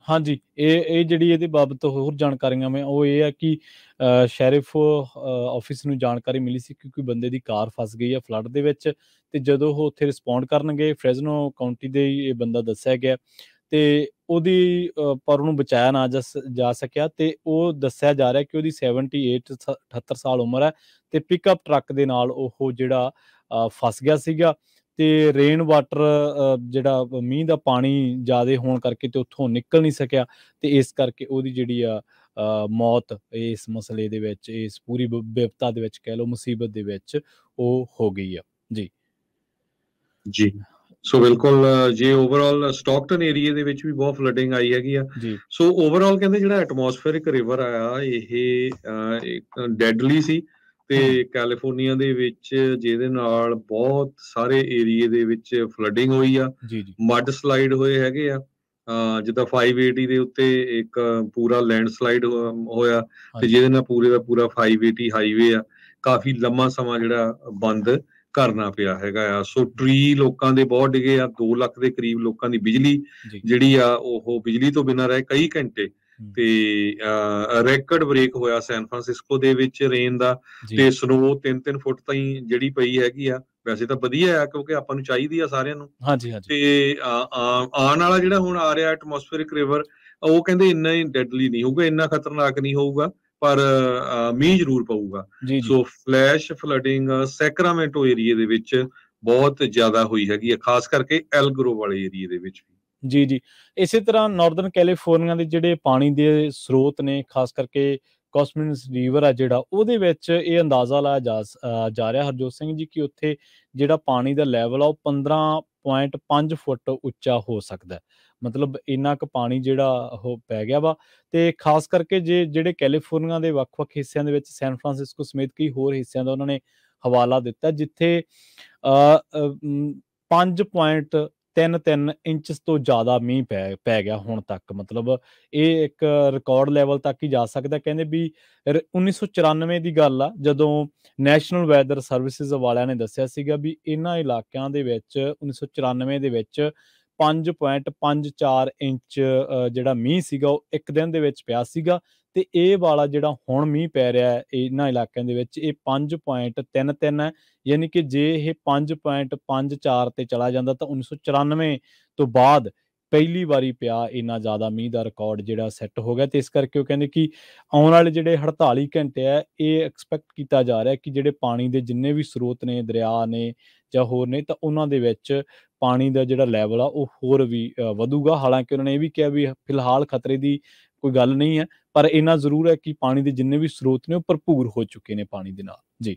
हाँ जी, ਇਹ ਜਿਹੜੀ ਇਹਦੇ ਬਾਬਤ ਹੋਰ ਜਾਣਕਾਰੀਆਂ ਮੈਂ ਉਹ ਇਹ ਹੈ ਕਿ ਸ਼ੈਰਿਫ ਆਫਿਸ ਨੂੰ ਜਾਣਕਾਰੀ ਮਿਲੀ ਸੀ ਕਿ ਕੋਈ ਬੰਦੇ ਦੀ ਕਾਰ ਫਸ ਗਈ ਹੈ ਫਲੱਡ ਦੇ ਵਿੱਚ, ਤੇ ਜਦੋਂ ਉਹ ਉੱਥੇ ਰਿਸਪੌਂਡ ਕਰਨ ਗਏ ਫਰੈਜ਼ਨੋ ਕਾਉਂਟੀ ਦੇ ਹੀ ਇਹ ਬੰਦਾ ਦੱਸਿਆ ਗਿਆ, ਤੇ ਉਹਦੀ ਪਰ ਉਹਨੂੰ ਬਚਾਇਆ ਨਾ ਜਾ ਸਕਿਆ, ਤੇ ਉਹ ਦੱਸਿਆ ਜਾ ਰਿਹਾ ਕਿ ਉਹਦੀ 78 ਸਾਲ ਉਮਰ ਹੈ, ਤੇ ਪਿਕਅਪ ਟਰੱਕ ਦੇ ਨਾਲ ਉਹ ਜਿਹੜਾ ਫਸ ਗਿਆ ਸੀਗਾ। ਤੇ ਰੇਨ ਵਾਟਰ ਜਿਹੜਾ ਮੀਂਹ ਦਾ ਪਾਣੀ ਜ਼ਿਆਦਾ ਹੋਣ ਕਰਕੇ ਤੇ ਉੱਥੋਂ ਨਿਕਲ ਨਹੀਂ ਸਕਿਆ, ਤੇ ਇਸ ਕਰਕੇ ਉਹਦੀ ਜਿਹੜੀ ਆ ਮੌਤ ਇਸ ਮਸਲੇ ਦੇ ਵਿੱਚ, ਇਸ ਪੂਰੀ ਬਿਪਤਾ ਦੇ ਵਿੱਚ ਕਹਿ ਲਓ, ਮੁਸੀਬਤ ਦੇ ਵਿੱਚ ਉਹ ਹੋ ਗਈ ਆ ਜੀ। ਜੀ ਸੋ ਬਿਲਕੁਲ, ਜੇ ਓਵਰਆਲ ਸਟਾਕਟਨ ਏਰੀਏ ਦੇ ਵਿੱਚ ਵੀ ਬਹੁਤ ਫਲੱਡਿੰਗ ਆਈ ਹੈਗੀ ਆ। ਸੋ ਓਵਰਆਲ ਕਹਿੰਦੇ ਜਿਹੜਾ ਐਟਮੋਸਫੇਰਿਕ ਰਿਵਰ ਆ ਇਹ ਡੈਡਲੀ ਸੀ, ਤੇ ਕੈਲੀਫੋਰਨੀਆ ਦੇ ਵਿੱਚ ਜਿਹਦੇ ਨਾਲ ਬਹੁਤ ਸਾਰੇ ਏਰੀਏ ਦੇ ਵਿੱਚ ਫਲੱਡਿੰਗ ਹੋਈ ਆ, ਮੱਡ ਸਲਾਈਡ ਹੋਏ ਹੈਗੇ ਆ। ਜਿੱਦਾਂ 580 ਦੇ ਉੱਤੇ ਇੱਕ ਪੂਰਾ ਲੈਂਡਸਲਾਈਡ ਹੋਇਆ, ਤੇ ਜਿਹਦੇ ਨਾਲ ਪੂਰੇ ਦਾ ਪੂਰਾ 580 ਹਾਈਵੇ ਆ ਕਾਫੀ ਲੰਮਾ ਸਮਾਂ ਜਿਹੜਾ ਬੰਦ ਕਰਨਾ ਪਿਆ ਹੈਗਾ ਆ। ਸੋ ਟਰੀ ਲੋਕਾਂ ਦੇ ਬਹੁਤ ਡਿੱਗੇ ਆ, 2 ਲੱਖ ਦੇ ਕਰੀਬ ਲੋਕਾਂ ਦੀ ਬਿਜਲੀ ਜਿਹੜੀ ਆ ਉਹ ਬਿਜਲੀ ਤੋਂ ਬਿਨਾਂ ਰਹੇ ਕਈ ਘੰਟੇ, ਤੇ ਰੈਕਡ ਬ੍ਰੇਕ ਹੋਇਆ ਸੈਨ ਫਰਾਂਸਿਸਕੋ ਦੇ ਵਿੱਚ ਰੇਨ ਦਾ, ਤੇ ਸਨੋ 3-3 ਫੁੱਟ ਤਾਈਂ ਜਿਹੜੀ ਪਈ ਹੈਗੀ ਆ। ਵੈਸੇ ਤਾਂ ਵਧੀਆ ਆ ਕਿਉਂਕਿ ਆਪਾਂ ਨੂੰ ਚਾਹੀਦੀ ਆ ਸਾਰਿਆਂ ਨੂੰ, ਤੇ ਆਉਣ ਵਾਲਾ ਜਿਹੜਾ ਹੁਣ ਆ ਰਿਹਾ ਐਟਮੋਸਫੇਰਿਕ ਰਿਵਰ, ਉਹ ਕਹਿੰਦੇ ਇੰਨਾ ਹੀ ਡੈਡਲੀ ਨਹੀਂ ਹੋਊਗਾ, ਇੰਨਾ ਖਤਰਨਾਕ ਨਹੀਂ ਹੋਊਗਾ, ਪਰ ਮੀਂਹ ਜ਼ਰੂਰ ਪਊਗਾ। ਸੋ ਫਲੈਸ਼ ਫਲੱਡਿੰਗ ਸੈਕਰਾਮੈਂਟੋ ਏਰੀਏ ਦੇ ਵਿੱਚ ਬਹੁਤ ਜ਼ਿਆਦਾ ਹੋਈ ਹੈਗੀ ਆ, ਖਾਸ ਕਰਕੇ ਐਲਗਰੋ ਵਾਲੇ ਏਰੀਏ ਦੇ ਵਿੱਚ ਵੀ। ਜੀ ਇਸੇ ਤਰ੍ਹਾਂ ਨਾਰਦਰਨ ਕੈਲੀਫੋਰਨੀਆ ਦੇ ਜਿਹੜੇ ਪਾਣੀ ਦੇ ਸਰੋਤ ਨੇ, ਖਾਸ ਕਰਕੇ ਕੋਸਮੋਸ ਰਿਵਰ ਆ ਜਿਹੜਾ, ਉਹਦੇ ਵਿੱਚ ਇਹ ਅੰਦਾਜ਼ਾ ਲਾਇਆ ਜਾ ਰਿਹਾ ਹਰਜੋਤ ਸਿੰਘ ਜੀ ਕਿ ਉੱਥੇ ਜਿਹੜਾ ਪਾਣੀ ਦਾ ਲੈਵਲ ਆ ਉਹ 15.5 ਫੁੱਟ ਉੱਚਾ ਹੋ ਸਕਦਾ। ਮਤਲਬ ਇੰਨਾ ਕੁ ਪਾਣੀ ਜਿਹੜਾ ਉਹ ਪੈ ਗਿਆ ਵਾ, ਤੇ ਖਾਸ ਕਰਕੇ ਜਿਹੜੇ ਕੈਲੀਫੋਰਨੀਆ ਦੇ ਵੱਖ-ਵੱਖ ਹਿੱਸਿਆਂ ਦੇ ਵਿੱਚ, ਸੈਨ ਫਰਾਂਸਿਸਕੋ ਸਮੇਤ ਕਈ ਹੋਰ ਹਿੱਸਿਆਂ ਦਾ ਉਹਨਾਂ ਨੇ ਹਵਾਲਾ ਦਿੱਤਾ, ਜਿੱਥੇ 5.33 ਇੰਚ ਤੋਂ ਜ਼ਿਆਦਾ ਮੀਂਹ ਪੈ ਗਿਆ ਹੁਣ ਤੱਕ। ਮਤਲਬ ਇਹ ਇੱਕ ਰਿਕਾਰਡ ਲੈਵਲ ਤੱਕ ਹੀ ਜਾ ਸਕਦਾ। ਕਹਿੰਦੇ ਵੀ 1994 ਦੀ ਗੱਲ ਆ, ਜਦੋਂ ਨੈਸ਼ਨਲ ਵੈਦਰ ਸਰਵਿਸਿਜ਼ ਵਾਲਿਆਂ ਨੇ ਦੱਸਿਆ ਸੀਗਾ ਵੀ ਇਹਨਾਂ ਇਲਾਕਿਆਂ ਦੇ ਵਿੱਚ 1994 ਦੇ ਵਿੱਚ 5.54 ਇੰਚ ਜਿਹੜਾ ਮੀਂਹ ਸੀਗਾ ਉਹ ਇੱਕ ਦਿਨ ਦੇ ਵਿੱਚ ਪਿਆ ਸੀਗਾ, ਤੇ ਇਹ ਵਾਲਾ ਜਿਹੜਾ ਹੁਣ ਮੀਂਹ ਪੈ ਰਿਹਾ ਹੈ ਇਹਨਾਂ ਇਲਾਕਿਆਂ ਦੇ ਵਿੱਚ, ਇਹ 5.33 ਹੈ। ਯਾਨੀ ਕਿ ਜੇ ਇਹ 5.54 ਤੇ ਚਲਾ ਜਾਂਦਾ ਤਾਂ 1994 ਤੋਂ ਬਾਅਦ ਪਹਿਲੀ ਵਾਰੀ ਪਿਆ ਇੰਨਾ ਜ਼ਿਆਦਾ ਮੀਂਹ ਦਾ ਰਿਕਾਰਡ ਜਿਹੜਾ ਸੈੱਟ ਹੋ ਗਿਆ। ਤੇ ਇਸ ਕਰਕੇ ਉਹ ਕਹਿੰਦੇ ਕਿ ਆਉਣ ਵਾਲੇ ਜਿਹੜੇ 48 ਘੰਟੇ ਹੈ, ਇਹ ਐਕਸਪੈਕਟ ਕੀਤਾ ਜਾ ਰਿਹਾ ਕਿ ਜਿਹੜੇ ਪਾਣੀ ਦੇ ਜਿੰਨੇ ਵੀ ਸਰੋਤ ਨੇ, ਦਰਿਆ ਨੇ ਜਾਂ ਹੋਰ ਨੇ, ਤਾਂ ਉਹਨਾਂ ਦੇ ਵਿੱਚ ਪਾਣੀ ਦਾ ਜਿਹੜਾ ਲੈਵਲ ਆ ਉਹ ਹੋਰ ਵੀ ਵਧੂਗਾ। ਹਾਲਾਂਕਿ ਉਹਨਾਂ ਨੇ ਇਹ ਵੀ ਕਿਹਾ ਵੀ ਫਿਲਹਾਲ ਖਤਰੇ ਦੀ ਕੋਈ ਗੱਲ ਨਹੀਂ ਹੈ, ਪਰ ਇੰਨਾ ਜ਼ਰੂਰ ਹੈ ਕਿ ਪਾਣੀ ਦੇ ਜਿੰਨੇ ਵੀ ਸਰੋਤ ਨੇ ਉਹ ਭਰਪੂਰ ਹੋ ਚੁੱਕੇ ਨੇ ਪਾਣੀ ਦੇ ਨਾਲ। ਜੀ